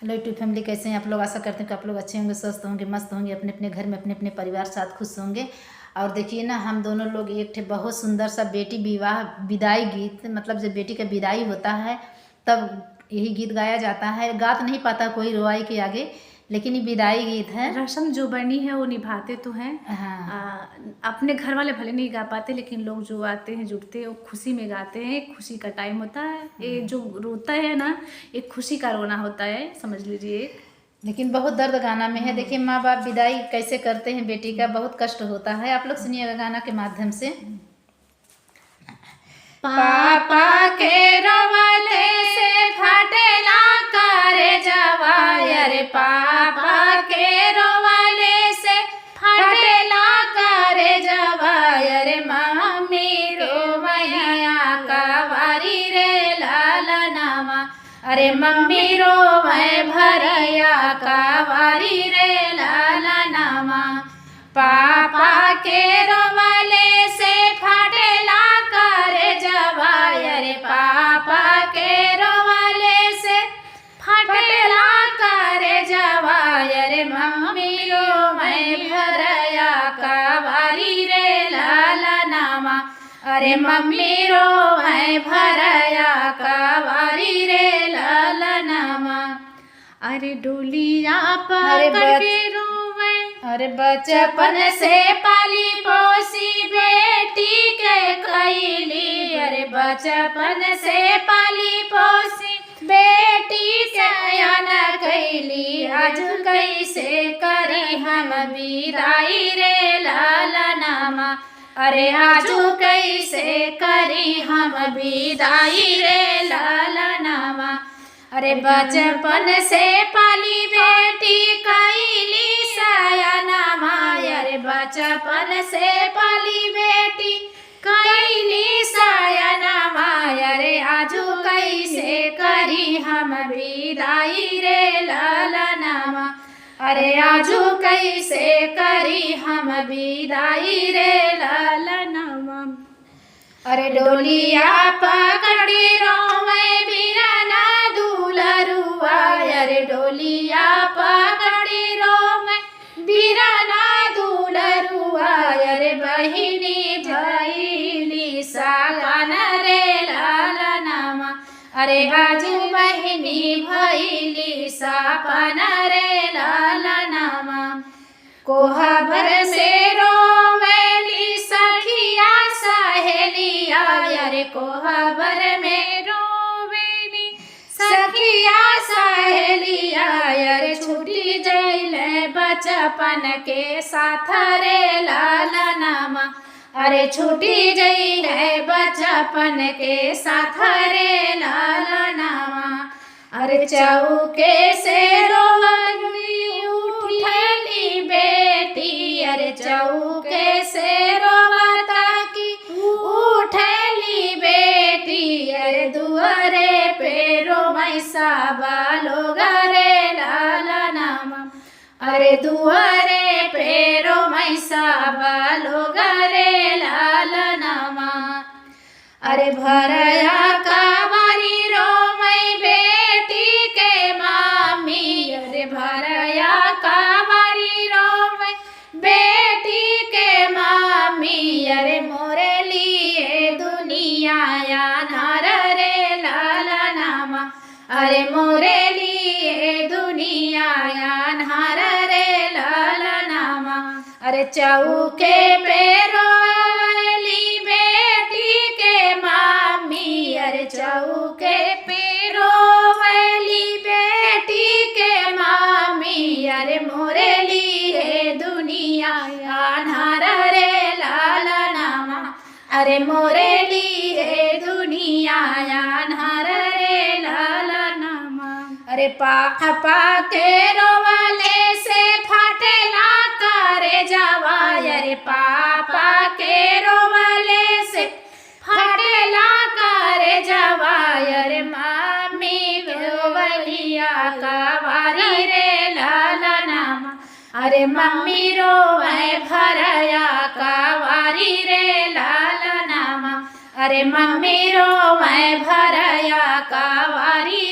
Hello YouTube family, कैसे हैं आप लोग। आशा करते हैं कि आप लोग अच्छे होंगे, स्वस्थ होंगे, मस्त होंगे, अपने अपने घर में अपने अपने परिवार साथ खुश होंगे। और देखिए ना, हम दोनों लोग एक ठे बहुत सुंदर सा बेटी विवाह विदाई गीत, मतलब जब बेटी का विदाई होता है तब यही गीत गाया जाता है। गा तो नहीं पाता कोई रोआई के आगे, लेकिन ये विदाई गीत है। रस्म जो बनी है वो निभाते तो हैं। हाँ। अपने घर वाले भले नहीं गा पाते, लेकिन लोग जो आते हैं जुटते हैं वो खुशी में गाते हैं। खुशी का टाइम होता है, ये जो रोता है ना, एक खुशी का रोना होता है, समझ लीजिए। लेकिन बहुत दर्द गाना में है। देखिए, माँ बाप विदाई कैसे करते हैं बेटी का, बहुत कष्ट होता है। आप लोग सुनिएगा गाना के माध्यम से। पापा के रोवले से फटेला करे जवाय रे, पापा के रोवले से फटेला करे जवाय रे, मम्मी रोवैया कवारी रे लालनामा। अरे मम्मी रोवै भरैया कवारी रे लालनामा। पापा के रोवले से फटेला करे जवाय रे, पापा के रोवले से फटेला करे जवाय रे, मम्मी रोवै भरैया कवारी रे लालनामा। अरे मम्मी रोवै भरैया कवारी रे लालनामा। अरे डोलिया पकड़ के रोवै, अरे बचपन से पाली पोसी बेटी के कैली। अरे बचपन से पाली पोसी बेटी सयान कैली, आज कैसे करी हम विदाई रे लालनामा। अरे आजू कैसे करी हम विदाई रे लालनामा। अरे बचपन से पाली बेटी कैली सयानामा। अरे बचपन से पाली बेटी कैली सयानामा। अरे आजू कैसे करी हम विदाई रे लालनामा। अरे आजू कैसे करी हम विदाई रे लालनामा। अरे डोलिया पकड़ी रोवै बिरना दुलरुआ। अरे डोलिया पकड़ी रोवै बिरना दुलरुआ। अरे बहिनी भैली साकन रे लालनामा। अरे आजू बहिनी भैली सापन रे लालनामा। कोहबर से रोवैली सखिया सहेलिया। अरे कोहबर में रोवेली सखिया सहेलिया। अरे छूटी जैले बचपन के साथ रे लालनामा। अरे छूटी जैले बचपन के साथ रे लालनामा। अरे चौके से रोवली उठली बेटी। अरे चौके से रोवता की उठली बेटी। अरे दुआरे पे रोवै साबा लोग रे लालनामा। अरे दुआरे पे रोवै साबा लोग रे लालनामा। अरे भरया कवारी रोवै बेटी के मामी। अरे भरया कवारी रोवै बेटी के मामी। अरे मोरे लिए दुनिया अनार रे लालनामा। अरे मोरे लिए दुनिया अनार रे लालनामा। अरे चौके पे रोवली बेटी के मामी। अरे चौके पे रोवली बेटी के मामी। अरे मोरे लिए दुनिया अनार रे लालनामा। अरे मोरे लिए दुनिया अनार रे लालनामा। अरे पापा के रोवले से फटेला करे जवाय। अरे पापा के रोवले से फटेला करे जवाय। अरे मम्मी रोवलिया कवारी रे लालनामा। अरे मम्मी रोवै भरया कवारी रे लालनामा। अरे मम्मी रोवै भरया कवारी